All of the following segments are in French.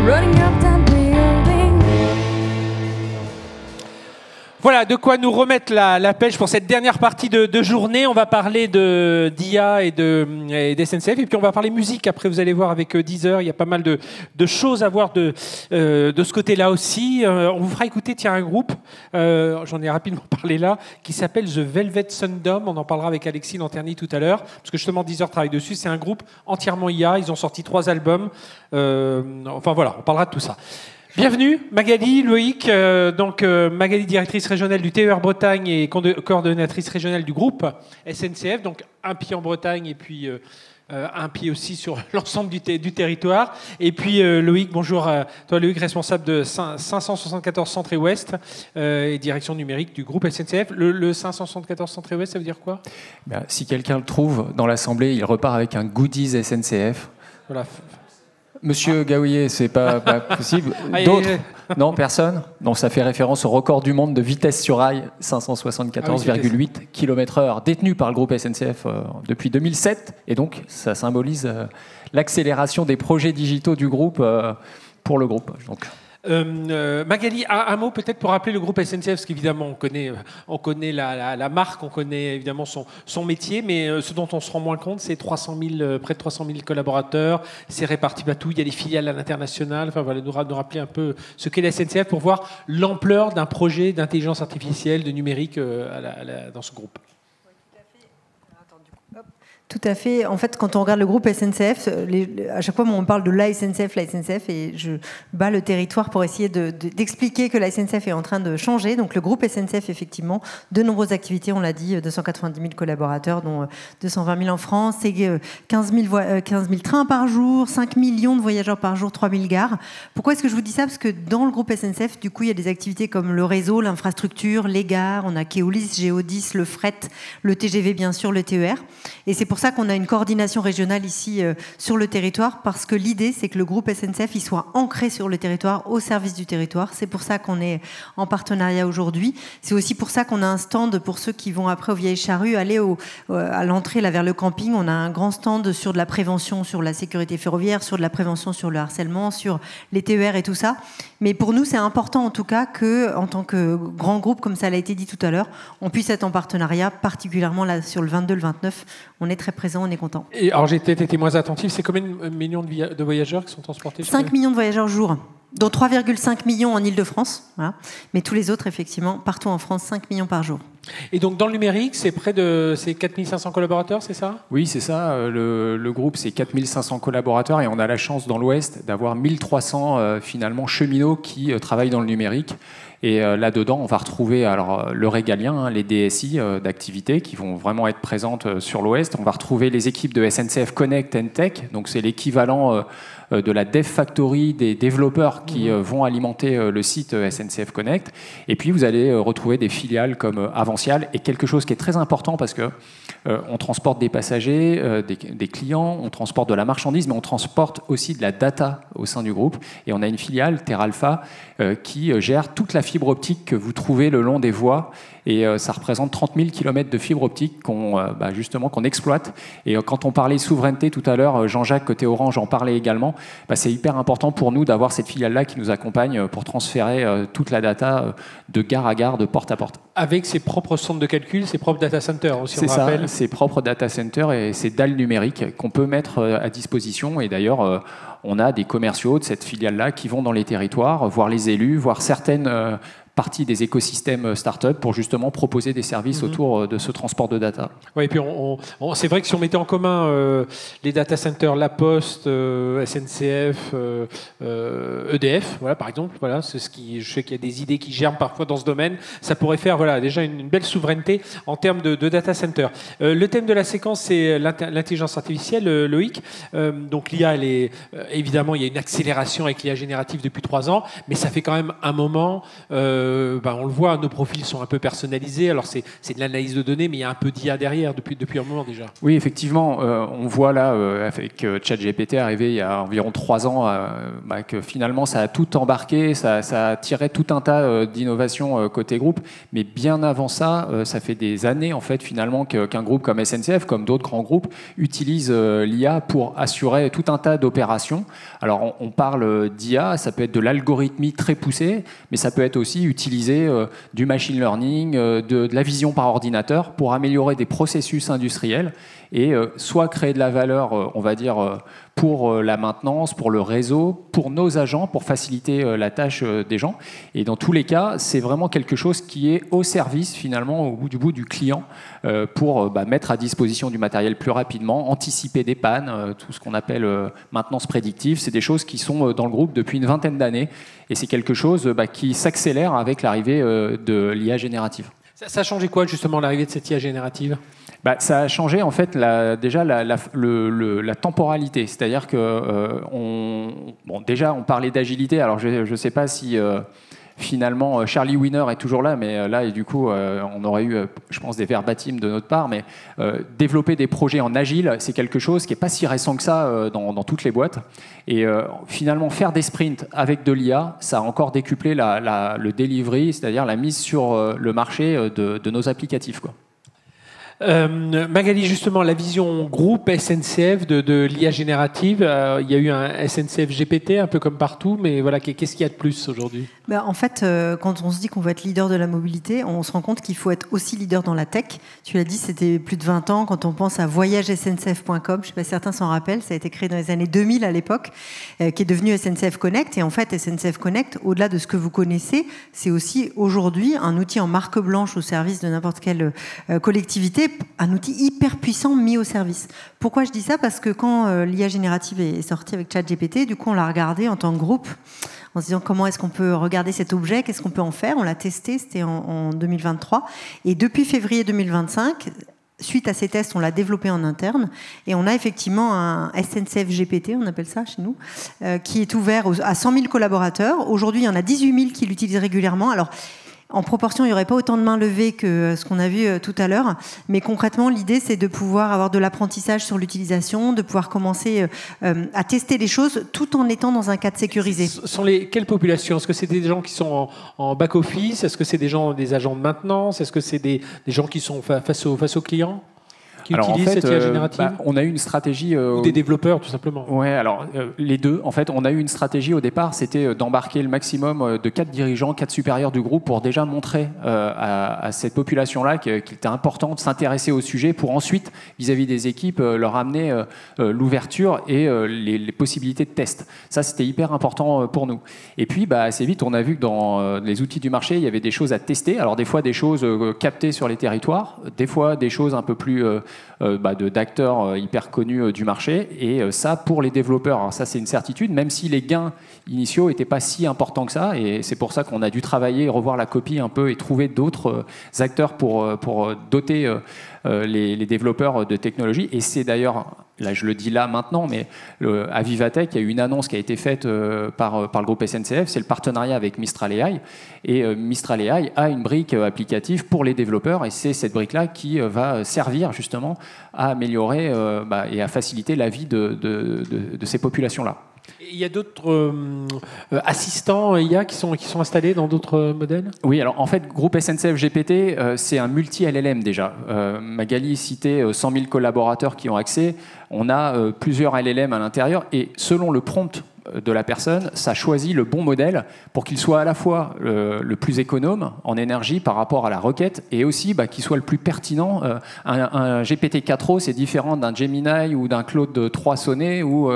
running up that building. Voilà, de quoi nous remettre la pêche pour cette dernière partie de journée. On va parler d'IA et d'SNCF, et puis on va parler musique. Après, vous allez voir avec Deezer, il y a pas mal de choses à voir de ce côté-là aussi. On vous fera écouter, un groupe, j'en ai rapidement parlé là, qui s'appelle The Velvet Sundom. On en parlera avec Alexis Lanterny tout à l'heure, parce que justement Deezer travaille dessus. C'est un groupe entièrement IA. Ils ont sorti 3 albums. Enfin voilà, on parlera de tout ça. Bienvenue, Magali, Loïc. Magali, directrice régionale du TER Bretagne et coordonnatrice régionale du groupe SNCF. Donc, un pied en Bretagne et puis un pied aussi sur l'ensemble du territoire. Et puis, Loïc, bonjour. Toi, Loïc, responsable de 574 Centre et Ouest et direction numérique du groupe SNCF. Le 574 Centre et Ouest, ça veut dire quoi ? Si quelqu'un le trouve dans l'Assemblée, il repart avec un goodies SNCF. Voilà. Monsieur Gaouillet, c'est pas possible. D'autres ? Non, personne. Donc ça fait référence au record du monde de vitesse sur rail, 574,8 km/h, détenu par le groupe SNCF depuis 2007. Et donc ça symbolise l'accélération des projets digitaux du groupe pour le groupe. Donc. Magali, un mot peut-être pour rappeler le groupe SNCF, parce qu'évidemment on connaît la marque, on connaît évidemment son métier, mais ce dont on se rend moins compte, c'est près de 300 000 collaborateurs, c'est réparti partout, il y a des filiales à l'international. Enfin voilà, nous rappeler un peu ce qu'est la SNCF pour voir l'ampleur d'un projet d'intelligence artificielle, de numérique dans ce groupe. Tout à fait. En fait, quand on regarde le groupe SNCF, à chaque fois, on parle de la SNCF, et je bats le territoire pour essayer d'expliquer que la SNCF est en train de changer. Donc, le groupe SNCF, effectivement, de nombreuses activités, on l'a dit, 290 000 collaborateurs, dont 220 000 en France, c'est 15 000 trains par jour, 5 millions de voyageurs par jour, 3 000 gares. Pourquoi est-ce que je vous dis ça ? Parce que dans le groupe SNCF, du coup, il y a des activités comme le réseau, l'infrastructure, les gares, on a Keolis, Géodis, le fret, le TGV, bien sûr, le TER. Et c'est pour ça qu'on a une coordination régionale ici sur le territoire, parce que l'idée, c'est que le groupe SNCF il soit ancré sur le territoire, au service du territoire. C'est pour ça qu'on est en partenariat aujourd'hui. C'est aussi pour ça qu'on a un stand pour ceux qui vont après aux Vieilles Charrues, aller à l'entrée là vers le camping. On a un grand stand sur de la prévention, sur la sécurité ferroviaire, sur de la prévention sur le harcèlement, sur les TER et tout ça. Mais pour nous, c'est important en tout cas que, en tant que grand groupe, comme ça l'a été dit tout à l'heure, on puisse être en partenariat, particulièrement là sur le 22, le 29. On est très présent, on est content. Et alors j'ai peut-être été moins attentif, c'est combien de millions de voyageurs qui sont transportés ? 5 millions de voyageurs jour, dont 3,5 millions en Île-de-France. Voilà. Mais tous les autres, effectivement, partout en France, 5 millions par jour. Et donc dans le numérique, c'est près de 4 500 collaborateurs, c'est ça ? Oui, c'est ça. Le groupe, c'est 4 500 collaborateurs et on a la chance dans l'Ouest d'avoir 1300 finalement cheminots qui travaillent dans le numérique. Et là-dedans, on va retrouver le régalien, les DSI d'activités qui vont vraiment être présentes sur l'Ouest. On va retrouver les équipes de SNCF Connect and Tech, donc c'est l'équivalent de la Dev Factory des développeurs qui vont alimenter le site SNCF Connect. Et puis, vous allez retrouver des filiales comme Avancial et quelque chose qui est très important parce que on transporte des passagers, des clients, on transporte de la marchandise, mais on transporte aussi de la data au sein du groupe. Et on a une filiale, TerraAlpha, qui gère toute la fibre optique que vous trouvez le long des voies. Et ça représente 30 000 km de fibre optique qu'on exploite. Et quand on parlait souveraineté tout à l'heure, Jean-Jacques, côté Orange, en parlait également. C'est hyper important pour nous d'avoir cette filiale-là qui nous accompagne pour transférer toute la data de gare à gare, de porte à porte. Avec ses propres centres de calcul, ses propres data centers aussi, on rappelle. C'est ça, ses propres data centers et ses dalles numériques qu'on peut mettre à disposition. Et d'ailleurs, on a des commerciaux de cette filiale-là qui vont dans les territoires, voir les élus, voir certaines partie des écosystèmes start-up pour justement proposer des services autour de ce transport de data. Oui, et puis c'est vrai que si on mettait en commun les data centers, La Poste, SNCF, EDF, voilà, par exemple, voilà, c'est je sais qu'il y a des idées qui germent parfois dans ce domaine, ça pourrait faire déjà une belle souveraineté en termes de data center. Le thème de la séquence, c'est l'intelligence artificielle, Loïc. Donc l'IA, évidemment, il y a une accélération avec l'IA générative depuis 3 ans, mais ça fait quand même un moment on le voit, nos profils sont un peu personnalisés. Alors c'est de l'analyse de données, mais il y a un peu d'IA derrière depuis un moment déjà. Oui, effectivement, on voit là, avec ChatGPT arrivé il y a environ 3 ans, que finalement ça a tout embarqué, ça a tiré tout un tas d'innovations côté groupe. Mais bien avant ça, ça fait des années en fait finalement qu'un groupe comme SNCF, comme d'autres grands groupes, utilise l'IA pour assurer tout un tas d'opérations. Alors on parle d'IA, ça peut être de l'algorithmie très poussée, mais ça peut être aussi utiliser du machine learning, de la vision par ordinateur pour améliorer des processus industriels et soit créer de la valeur, on va dire, pour la maintenance, pour le réseau, pour nos agents, pour faciliter la tâche des gens. Et dans tous les cas, c'est vraiment quelque chose qui est au service, finalement, au bout du client, pour mettre à disposition du matériel plus rapidement, anticiper des pannes, tout ce qu'on appelle maintenance prédictive. C'est des choses qui sont dans le groupe depuis une vingtaine d'années. Et c'est quelque chose qui s'accélère avec l'arrivée de l'IA générative. Ça a changé quoi, justement, l'arrivée de cette IA générative ? Ça a changé en fait déjà la temporalité, c'est-à-dire que déjà on parlait d'agilité. Alors je ne sais pas si finalement Charlie Wiener est toujours là, mais là et du coup on aurait eu, je pense, des verbatim de notre part. Mais développer des projets en agile, c'est quelque chose qui n'est pas si récent que ça dans toutes les boîtes. Et finalement faire des sprints avec de l'IA, ça a encore décuplé le delivery, c'est-à-dire la mise sur le marché de nos applicatifs, quoi. Magali, justement, la vision groupe SNCF de l'IA générative, il y a eu un SNCF GPT un peu comme partout, mais voilà, qu'est-ce qu'il y a de plus aujourd'hui ? En fait, quand on se dit qu'on veut être leader de la mobilité, on se rend compte qu'il faut être aussi leader dans la tech. Tu l'as dit, c'était plus de 20 ans. Quand on pense à voyagesncf.com, je ne sais pas si certains s'en rappellent, ça a été créé dans les années 2000 à l'époque, qui est devenu SNCF Connect. Et en fait, SNCF Connect, au-delà de ce que vous connaissez, c'est aussi aujourd'hui un outil en marque blanche au service de n'importe quelle collectivité, un outil hyper puissant mis au service. Pourquoi je dis ça ? Parce que quand l'IA générative est sortie avec ChatGPT, du coup, on l'a regardé en tant que groupe, en se disant comment est-ce qu'on peut regarder cet objet, qu'est-ce qu'on peut en faire. On l'a testé, c'était en 2023. Et depuis février 2025, suite à ces tests, on l'a développé en interne. Et on a effectivement un SNCF GPT, on appelle ça chez nous, qui est ouvert à 100 000 collaborateurs. Aujourd'hui, il y en a 18 000 qui l'utilisent régulièrement. Alors, en proportion, il n'y aurait pas autant de mains levées que ce qu'on a vu tout à l'heure. Mais concrètement, l'idée, c'est de pouvoir avoir de l'apprentissage sur l'utilisation, de pouvoir commencer à tester des choses tout en étant dans un cadre sécurisé. Quelles populations ? Est-ce que c'est des gens qui sont en back-office ? Est-ce que c'est des agents de maintenance ? Est-ce que c'est des gens qui sont face aux clients ? Alors, utilisent cette IA générative on a eu une stratégie... ou des développeurs, tout simplement. Oui, alors les deux. En fait, on a eu une stratégie au départ, c'était d'embarquer le maximum de 4 dirigeants, 4 supérieurs du groupe pour déjà montrer à cette population-là qu'il était important de s'intéresser au sujet pour ensuite, vis-à-vis des équipes, leur amener l'ouverture et les possibilités de test. Ça, c'était hyper important pour nous. Et puis, assez vite, on a vu que dans les outils du marché, il y avait des choses à tester. Alors, des fois, des choses captées sur les territoires, des fois, des choses un peu plus... d'acteurs hyper connus du marché, et ça pour les développeurs. Alors ça, c'est une certitude, même si les gains initiaux n'étaient pas si importants que ça, et c'est pour ça qu'on a dû travailler, revoir la copie un peu et trouver d'autres acteurs pour doter les développeurs de technologie. Et c'est d'ailleurs, là je le dis là maintenant, mais à Vivatech, il y a eu une annonce qui a été faite par le groupe SNCF, c'est le partenariat avec Mistral AI, et Mistral AI a une brique applicative pour les développeurs, et c'est cette brique-là qui va servir justement à améliorer et à faciliter la vie de ces populations-là. Il y a d'autres assistants IA qui sont installés dans d'autres modèles ? Oui, alors en fait, groupe SNCF GPT, c'est un multi-LLM déjà. Magali citait 100 000 collaborateurs qui ont accès. On a plusieurs LLM à l'intérieur, et selon le prompt de la personne, ça choisit le bon modèle pour qu'il soit à la fois le plus économe en énergie par rapport à la requête, et aussi qu'il soit le plus pertinent. Un GPT-4o, c'est différent d'un Gemini ou d'un Claude 3 Sonnet ou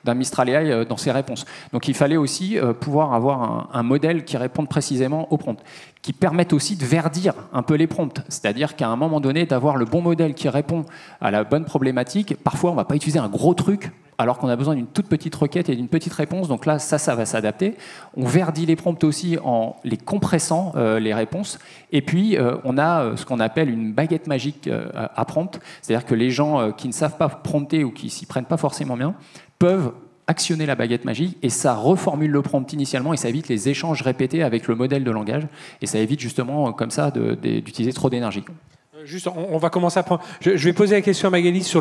d'un Mistral AI dans ses réponses. Donc il fallait aussi pouvoir avoir un modèle qui réponde précisément aux prompts, qui permettent aussi de verdir un peu les prompts. C'est-à-dire qu'à un moment donné, d'avoir le bon modèle qui répond à la bonne problématique, parfois on ne va pas utiliser un gros truc alors qu'on a besoin d'une toute petite requête et d'une petite réponse. Donc là, ça va s'adapter. On verdit les prompts aussi en les compressant, les réponses. Et puis, on a ce qu'on appelle une baguette magique à prompt. C'est-à-dire que les gens qui ne savent pas prompter ou qui s'y prennent pas forcément bien peuvent actionner la baguette magique et ça reformule le prompt initialement et ça évite les échanges répétés avec le modèle de langage et ça évite justement comme ça d'utiliser trop d'énergie. Juste, on va commencer à prendre. Je vais poser la question à Magali sur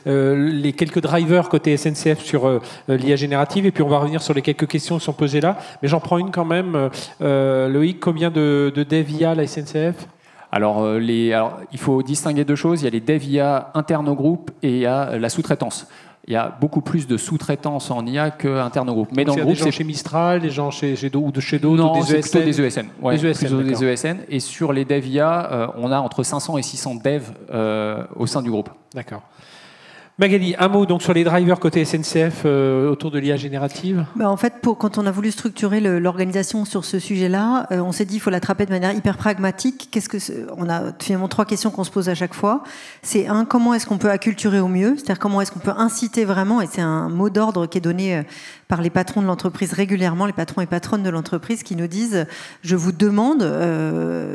les quelques drivers côté SNCF sur l'IA générative, et puis on va revenir sur les quelques questions qui sont posées là. Mais j'en prends une quand même. Loïc, combien de dev IA la SNCF ? Alors, il faut distinguer deux choses. Il y a les dev IA internes au groupe et il y a la sous-traitance. Il y a beaucoup plus de sous-traitance en IA qu'interne au groupe. Mais dans le groupe, des gens chez Mistral, des gens chez d'autres, non, ou des c'est ESN. plutôt des ESN. Ouais, des ESN, plutôt des ESN. Et sur les dev IA, on a entre 500 et 600 devs au sein du groupe. D'accord. Magali, un mot donc sur les drivers côté SNCF autour de l'IA générative. En fait, quand on a voulu structurer l'organisation sur ce sujet-là, on s'est dit qu'il faut l'attraper de manière hyper pragmatique. On a finalement 3 questions qu'on se pose à chaque fois. C'est comment est-ce qu'on peut acculturer au mieux ? C'est-à-dire comment est-ce qu'on peut inciter vraiment, et c'est un mot d'ordre qui est donné par les patrons de l'entreprise régulièrement, les patrons et patronnes de l'entreprise qui nous disent « je vous demande,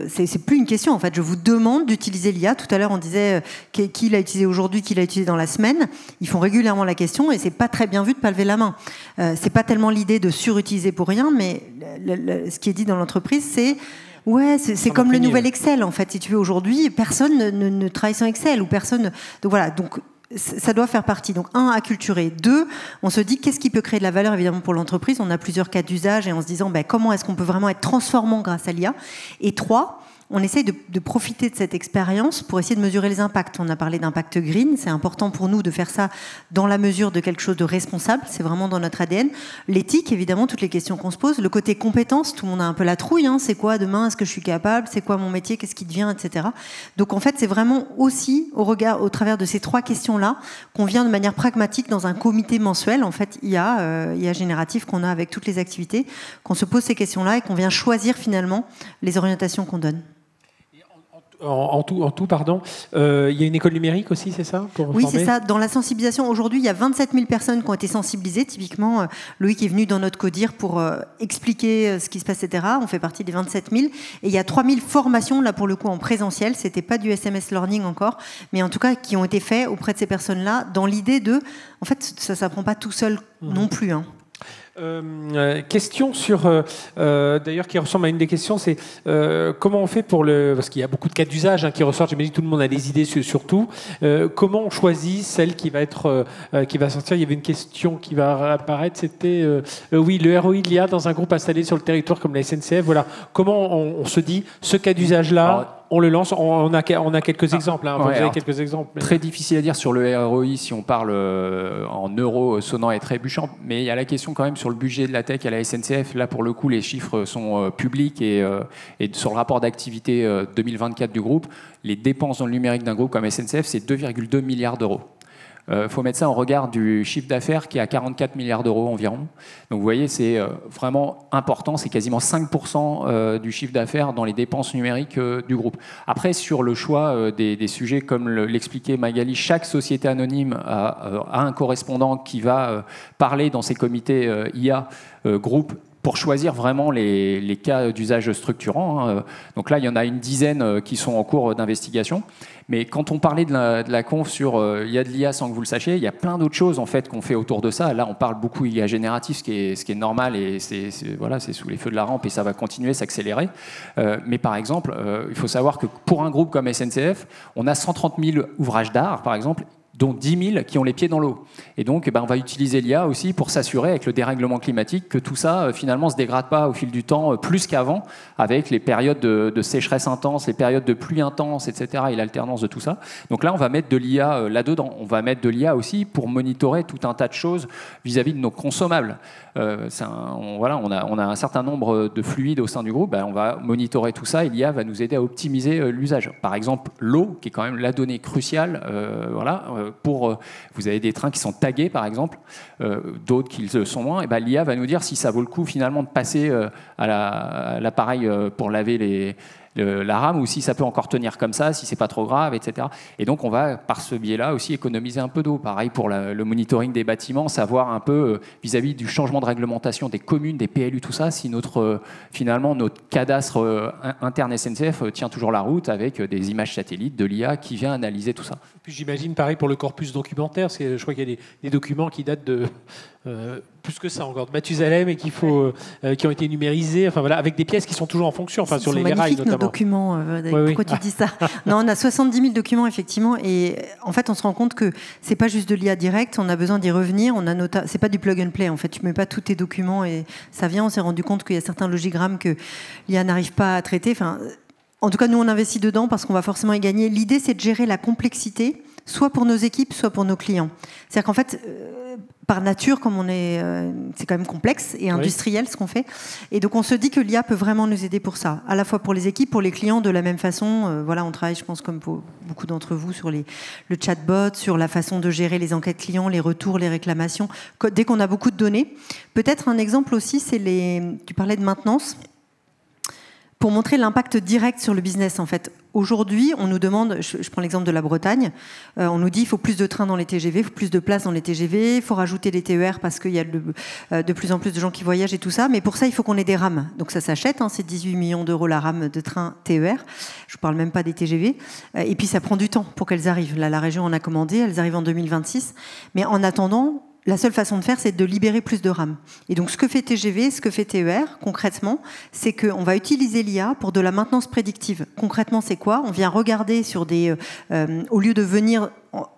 c'est plus une question en fait, je vous demande d'utiliser l'IA ». Tout à l'heure on disait qui l'a utilisé aujourd'hui, qui l'a utilisé dans la semaine. Ils font régulièrement la question et c'est pas très bien vu de pas lever la main. C'est pas tellement l'idée de surutiliser pour rien, mais ce qui est dit dans l'entreprise, c'est ouais, c'est comme le nouvel Excel en fait. Si tu veux aujourd'hui, personne ne travaille sans Excel ou personne. Donc voilà. Donc ça doit faire partie. Donc, 1, acculturer. 2, on se dit qu'est-ce qui peut créer de la valeur évidemment pour l'entreprise. On a plusieurs cas d'usage et en se disant comment est-ce qu'on peut vraiment être transformant grâce à l'IA. Et 3, on essaye de profiter de cette expérience pour essayer de mesurer les impacts. On a parlé d'impact green, c'est important pour nous de faire ça dans la mesure de quelque chose de responsable, c'est vraiment dans notre ADN. L'éthique, évidemment, toutes les questions qu'on se pose. Le côté compétence, tout le monde a un peu la trouille, c'est quoi demain, est-ce que je suis capable, c'est quoi mon métier, qu'est-ce qui devient, etc. Donc en fait, c'est vraiment aussi au travers de ces 3 questions-là qu'on vient de manière pragmatique dans un comité mensuel, en fait, IA génératif qu'on a avec toutes les activités, qu'on se pose ces questions-là et qu'on vient choisir finalement les orientations qu'on donne. En tout, pardon. Il y a une école numérique aussi, c'est ça pour Oui, former. c'est ça. Dans la sensibilisation, aujourd'hui, il y a 27 000 personnes qui ont été sensibilisées. Typiquement, Loïc est venu dans notre CODIR pour expliquer ce qui se passe, etc. On fait partie des 27 000. Et il y a 3 000 formations, là, pour le coup, en présentiel. C'était pas du SMS learning encore, mais en tout cas, qui ont été faites auprès de ces personnes-là, dans l'idée de... En fait, ça ne s'apprend pas tout seul non plus, question sur, d'ailleurs qui ressemble à une des questions, c'est comment on fait parce qu'il y a beaucoup de cas d'usage qui ressortent, j'imagine que tout le monde a des idées sur tout, comment on choisit celle qui va sortir. Il y avait une question qui va apparaître, c'était oui, le ROI de l'IA dans un groupe installé sur le territoire comme la SNCF, voilà, comment on se dit ce cas d'usage là, on le lance, on a quelques exemples, vous avez quelques exemples. Très difficile à dire sur le ROI si on parle en euros sonnant et trébuchant, mais il y a la question quand même sur le budget de la tech à la SNCF. Là, pour le coup, les chiffres sont publics et sur le rapport d'activité 2024 du groupe, les dépenses dans le numérique d'un groupe comme SNCF, c'est 2,2 milliards d'euros. Faut mettre ça en regard du chiffre d'affaires qui est à 44 milliards d'euros environ. Donc vous voyez, c'est vraiment important, c'est quasiment 5% du chiffre d'affaires dans les dépenses numériques du groupe. Après, sur le choix des sujets, comme l'expliquait Magali, chaque société anonyme a un correspondant qui va parler dans ses comités IA groupe pour choisir vraiment les cas d'usage structurants. Donc là, il y en a une dizaine qui sont en cours d'investigation. Mais quand on parlait de la conf sur il y a de l'IA sans que vous le sachiez, il y a plein d'autres choses en fait qu'on fait autour de ça. Là, on parle beaucoup IA génératif, ce qui est normal et c'est sous les feux de la rampe et ça va continuer, s'accélérer. Mais par exemple, il faut savoir que pour un groupe comme SNCF, on a 130 000 ouvrages d'art, par exemple, dont 10 000 qui ont les pieds dans l'eau. Et donc, on va utiliser l'IA aussi pour s'assurer, avec le dérèglement climatique, que tout ça, finalement, ne se dégrade pas au fil du temps, plus qu'avant, avec les périodes de sécheresse intense, les périodes de pluie intense, etc., et l'alternance de tout ça. Donc là, on va mettre de l'IA là-dedans. On va mettre de l'IA aussi pour monitorer tout un tas de choses vis-à-vis de nos consommables. On a un certain nombre de fluides au sein du groupe. On va monitorer tout ça et l'IA va nous aider à optimiser l'usage. Par exemple, l'eau, qui est quand même la donnée cruciale, vous avez des trains qui sont tagués, par exemple, d'autres qui le sont moins, et l'IA va nous dire si ça vaut le coup finalement de passer à l'appareil pour laver la rame, ou si ça peut encore tenir comme ça, si c'est pas trop grave, etc. Et donc on va par ce biais-là aussi économiser un peu d'eau. Pareil pour le monitoring des bâtiments, savoir un peu vis-à-vis du changement de réglementation des communes, des PLU, tout ça, si finalement notre cadastre interne SNCF tient toujours la route avec des images satellites de l'IA qui vient analyser tout ça. Puis j'imagine pareil pour le corpus documentaire, parce que je crois qu'il y a des documents qui datent de plus que ça encore, de Mathusalem et qui ont été numérisés, enfin voilà, avec des pièces qui sont toujours en fonction, enfin sur les rails notamment. Nos documents. Pourquoi tu dis ça? Non, on a 70 000 documents effectivement, et en fait on se rend compte que c'est pas juste de l'IA direct, on a besoin d'y revenir. C'est pas du plug and play en fait. Tu mets pas tous tes documents et ça vient. On s'est rendu compte qu'il y a certains logigrammes que l'IA n'arrive pas à traiter. Enfin, en tout cas, nous on investit dedans parce qu'on va forcément y gagner. L'idée c'est de gérer la complexité, soit pour nos équipes, soit pour nos clients. C'est-à-dire qu'en fait, par nature, comme c'est quand même complexe et industriel ce qu'on fait. Et donc on se dit que l'IA peut vraiment nous aider pour ça, à la fois pour les équipes, pour les clients de la même façon. Voilà, on travaille, je pense, comme pour beaucoup d'entre vous, sur le chatbot, sur la façon de gérer les enquêtes clients, les retours, les réclamations. Dès qu'on a beaucoup de données. Peut-être un exemple aussi, tu parlais de maintenance. Pour montrer l'impact direct sur le business, en fait. Aujourd'hui, on nous demande, je prends l'exemple de la Bretagne, on nous dit qu'il faut plus de trains dans les TGV, il faut plus de places dans les TGV, il faut rajouter les TER parce qu'il y a de plus en plus de gens qui voyagent et tout ça, mais pour ça, il faut qu'on ait des rames. Donc ça s'achète, c'est 18 millions d'euros la rame de train TER, je ne parle même pas des TGV, et puis ça prend du temps pour qu'elles arrivent. Là, la région en a commandé, elles arrivent en 2026, mais en attendant, la seule façon de faire, c'est de libérer plus de rames. Et donc, ce que fait TGV, ce que fait TER, concrètement, c'est qu'on va utiliser l'IA pour de la maintenance prédictive. Concrètement, c'est quoi? On vient regarder sur au lieu de venir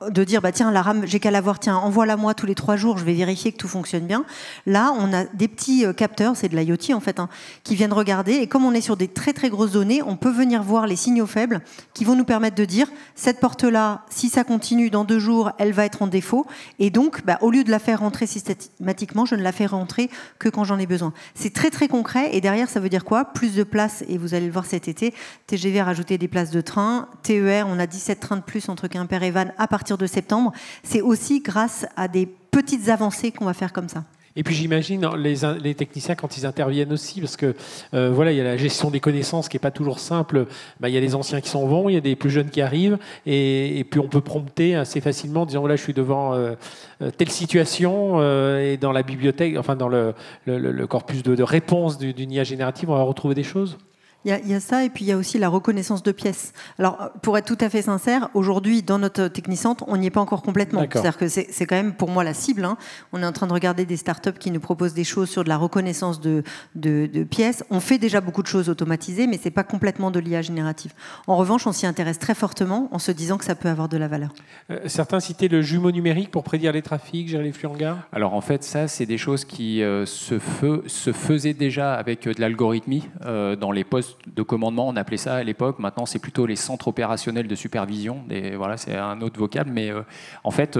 de dire tiens, la rame, j'ai qu'à la voir, tiens, envoie-la moi tous les 3 jours, je vais vérifier que tout fonctionne bien. Là, on a des petits capteurs, c'est de l'IoT en fait, qui viennent regarder, et comme on est sur des très très grosses données, on peut venir voir les signaux faibles qui vont nous permettre de dire cette porte-là, si ça continue dans 2 jours, elle va être en défaut, et donc au lieu de la faire rentrer systématiquement, je ne la fais rentrer que quand j'en ai besoin. C'est très très concret, et derrière ça veut dire quoi? Plus de places, et vous allez le voir cet été, TGV a rajouté des places de train, TER, on a 17 trains de plus entre Quimper et Vannes à partir de septembre. C'est aussi grâce à des petites avancées qu'on va faire comme ça. Et puis j'imagine les techniciens quand ils interviennent aussi, parce que voilà, il y a la gestion des connaissances qui n'est pas toujours simple. Il y a les anciens qui s'en vont, il y a des plus jeunes qui arrivent, et puis on peut prompter assez facilement en disant voilà, je suis devant telle situation, et dans la bibliothèque, enfin dans le corpus de réponse d'une IA générative, on va retrouver des choses. Il y a ça, et puis il y a aussi la reconnaissance de pièces. Alors, pour être tout à fait sincère, aujourd'hui, dans notre Technicentre, on n'y est pas encore complètement. D'accord. C'est-à-dire que c'est quand même, pour moi, la cible. On est en train de regarder des startups qui nous proposent des choses sur de la reconnaissance de pièces. On fait déjà beaucoup de choses automatisées, mais ce n'est pas complètement de l'IA générative. En revanche, on s'y intéresse très fortement en se disant que ça peut avoir de la valeur. Certains citaient le jumeau numérique pour prédire les trafics, gérer les flux en gare. Alors en fait, ça, c'est des choses qui se faisaient déjà avec de l'algorithmie dans les postes de commandement, on appelait ça à l'époque. Maintenant, c'est plutôt les centres opérationnels de supervision. Voilà, c'est un autre vocable. Mais en fait,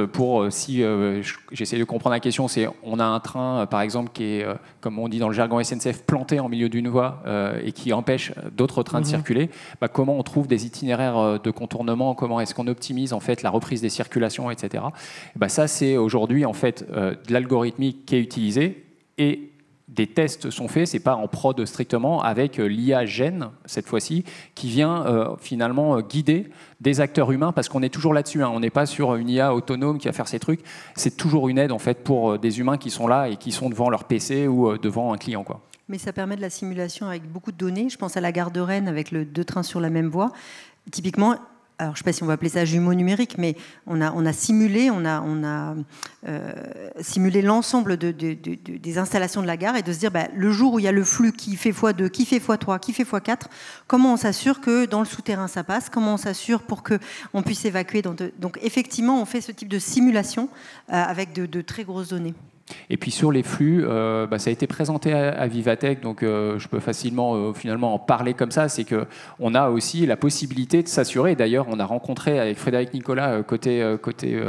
j'essaie de comprendre la question, c'est on a un train, par exemple, qui est, comme on dit dans le jargon SNCF, planté en milieu d'une voie et qui empêche d'autres trains de circuler. Comment on trouve des itinéraires de contournement? Comment est-ce qu'on optimise en fait la reprise des circulations, etc. Ça, c'est aujourd'hui en fait de l'algorithmique qui est utilisée, et des tests sont faits, c'est pas en prod strictement, avec l'IA Gen, cette fois-ci, qui vient finalement guider des acteurs humains, parce qu'on est toujours là-dessus, on n'est pas sur une IA autonome qui va faire ses trucs, c'est toujours une aide en fait pour des humains qui sont là et qui sont devant leur PC ou devant un client, quoi. Mais ça permet de la simulation avec beaucoup de données. Je pense à la gare de Rennes avec 2 trains sur la même voie. Typiquement, alors je ne sais pas si on va appeler ça jumeau numérique, mais on a simulé, simulé l'ensemble des installations de la gare, et de se dire le jour où il y a le flux qui fait x2, qui fait x3, qui fait x4, comment on s'assure que dans le souterrain ça passe, comment on s'assure pour qu'on puisse évacuer. Donc effectivement, on fait ce type de simulation avec de très grosses données. Et puis sur les flux, ça a été présenté à Vivatech, donc je peux facilement finalement en parler comme ça. C'est qu'on a aussi la possibilité de s'assurer. D'ailleurs, on a rencontré avec Frédéric Nicolas côté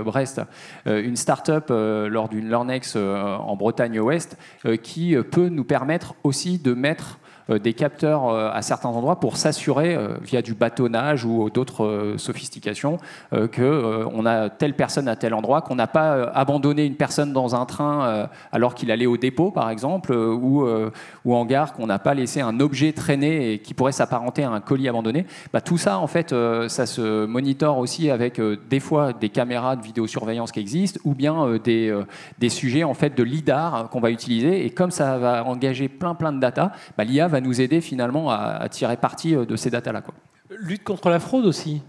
Brest une start-up lors d'une Learnex en Bretagne Ouest qui peut nous permettre aussi de mettre des capteurs à certains endroits pour s'assurer, via du bâtonnage ou d'autres sophistications, qu'on a telle personne à tel endroit, qu'on n'a pas abandonné une personne dans un train alors qu'il allait au dépôt, par exemple, ou en gare, qu'on n'a pas laissé un objet traîner et qui pourrait s'apparenter à un colis abandonné. Tout ça, en fait, ça se monitore aussi avec des fois des caméras de vidéosurveillance qui existent, ou bien des sujets en fait de lidar qu'on va utiliser. Et comme ça va engager plein de data, l'IA va nous aider finalement à tirer parti de ces datas-là, quoi. Lutte contre la fraude aussi.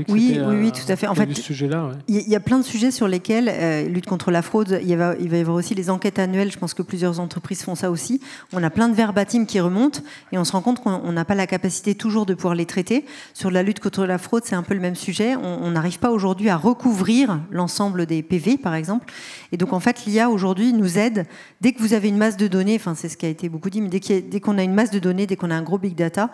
Oui, tout à fait. En fait, ce sujet-là, ouais. Il y a plein de sujets sur lesquels, lutte contre la fraude, il va y avoir aussi les enquêtes annuelles. Je pense que plusieurs entreprises font ça aussi. On a plein de verbatim qui remontent et on se rend compte qu'on n'a pas la capacité toujours de pouvoir les traiter. Sur la lutte contre la fraude, c'est un peu le même sujet. On n'arrive pas aujourd'hui à recouvrir l'ensemble des PV, par exemple. Et donc, en fait, l'IA aujourd'hui nous aide. Dès que vous avez une masse de données, enfin, c'est ce qui a été beaucoup dit, mais dès qu'on a une masse de données, dès qu'on a un gros big data,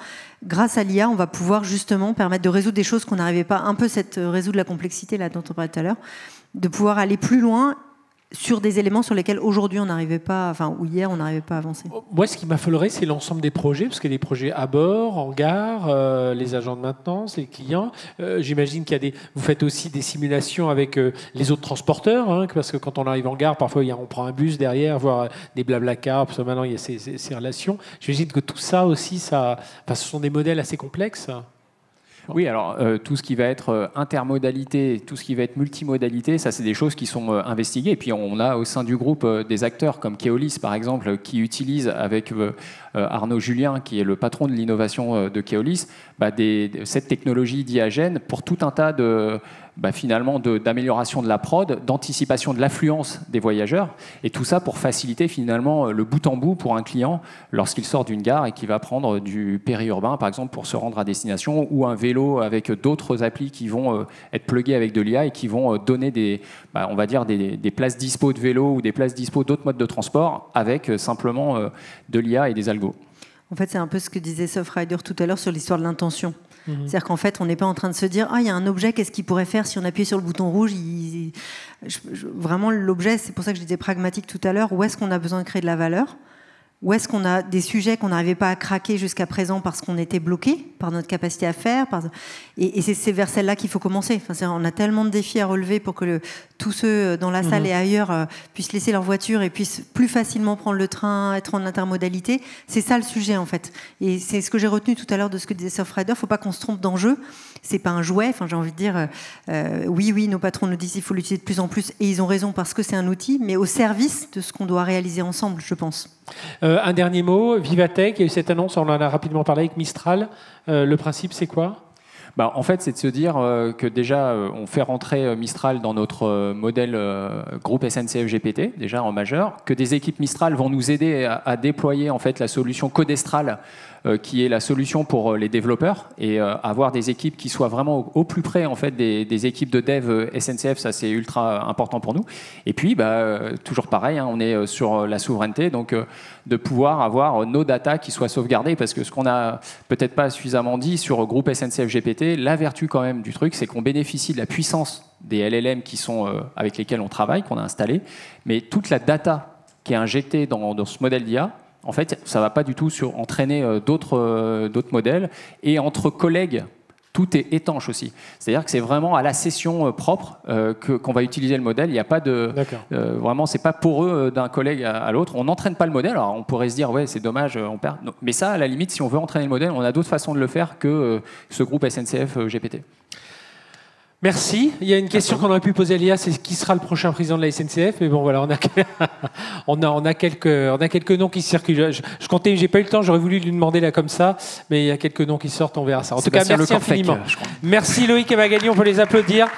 grâce à l'IA, on va pouvoir justement permettre de résoudre des choses qu'on n'arrivait pas, un peu résoudre la complexité là, dont on parlait tout à l'heure, de pouvoir aller plus loin sur des éléments sur lesquels aujourd'hui on n'arrivait pas, enfin, ou hier on n'arrivait pas à avancer. Moi, ce qui m'affolerait, c'est l'ensemble des projets, parce qu'il y a des projets à bord, en gare, les agents de maintenance, les clients. J'imagine qu'il y a vous faites aussi des simulations avec les autres transporteurs, hein, parce que quand on arrive en gare, parfois on prend un bus derrière, voire des blablacar, parce que maintenant il y a ces relations. J'imagine que tout ça aussi, ce sont des modèles assez complexes. Oui, alors tout ce qui va être intermodalité, tout ce qui va être multimodalité, ça c'est des choses qui sont investiguées. Et puis on a au sein du groupe des acteurs comme Keolis par exemple, qui utilisent avec Arnaud Julien, qui est le patron de l'innovation de Keolis, cette technologie d'IAGEN pour tout un tas finalement d'amélioration de la prod, d'anticipation de l'affluence des voyageurs, et tout ça pour faciliter finalement le bout en bout pour un client lorsqu'il sort d'une gare et qu'il va prendre du périurbain par exemple pour se rendre à destination, ou un vélo avec d'autres applis qui vont être plugués avec de l'IA et qui vont donner des places dispo de vélo ou des places dispo d'autres modes de transport avec simplement de l'IA et des algos. En fait, c'est un peu ce que disait Sofrider tout à l'heure sur l'histoire de l'intention. C'est-à-dire qu'en fait, on n'est pas en train de se dire « Ah, il y a un objet, qu'est-ce qu'il pourrait faire si on appuyait sur le bouton rouge ?» Vraiment, l'objet, c'est pour ça que je disais pragmatique tout à l'heure, où est-ce qu'on a besoin de créer de la valeur ? Où est-ce qu'on a des sujets qu'on n'arrivait pas à craquer jusqu'à présent parce qu'on était bloqué par notre capacité à faire et c'est vers celle-là qu'il faut commencer. Enfin, on a tellement de défis à relever pour que tous ceux dans la salle et ailleurs puissent laisser leur voiture et puissent plus facilement prendre le train, être en intermodalité. C'est ça le sujet en fait. Et c'est ce que j'ai retenu tout à l'heure de ce que disait Surfrider. Il ne faut pas qu'on se trompe d'enjeu. C'est pas un jouet. Enfin, j'ai envie de dire, oui, nos patrons nous disent qu'il faut l'utiliser de plus en plus et ils ont raison parce que c'est un outil, mais au service de ce qu'on doit réaliser ensemble, je pense. Un dernier mot, Vivatech, il y a eu cette annonce, on en a rapidement parlé avec Mistral. Le principe, c'est quoi ? En fait, c'est de se dire que déjà, on fait rentrer Mistral dans notre modèle groupe SNCF GPT, déjà en majeur, que des équipes Mistral vont nous aider à déployer en fait la solution Codestral, qui est la solution pour les développeurs, et avoir des équipes qui soient vraiment au plus près en fait des équipes de dev SNCF, ça c'est ultra important pour nous. Et puis, toujours pareil, hein, on est sur la souveraineté, donc de pouvoir avoir nos datas qui soient sauvegardées, parce que ce qu'on a peut-être pas suffisamment dit sur le groupe SNCF GPT, la vertu quand même du truc, c'est qu'on bénéficie de la puissance des LLM qui sont avec lesquels on travaille, qu'on a installé, mais toute la data qui est injectée dans ce modèle d'IA, en fait, ça ne va pas du tout entraîner d'autres modèles. Et entre collègues, tout est étanche aussi. C'est-à-dire que c'est vraiment à la session propre qu'on va utiliser le modèle. Il n'y a pas de... vraiment, ce n'est pas poreux d'un collègue à l'autre. On n'entraîne pas le modèle. Alors, on pourrait se dire, ouais, c'est dommage, on perd. Non. Mais ça, à la limite, si on veut entraîner le modèle, on a d'autres façons de le faire que ce groupe SNCF GPT. Merci. Il y a une question qu'on aurait pu poser à l'IA, c'est qui sera le prochain président de la SNCF. Mais bon, voilà, on a quelques noms qui circulent. Je comptais, j'ai pas eu le temps, j'aurais voulu lui demander là comme ça, mais il y a quelques noms qui sortent, on verra ça. En tout cas, merci infiniment. Merci Loïc et Magali, on peut les applaudir.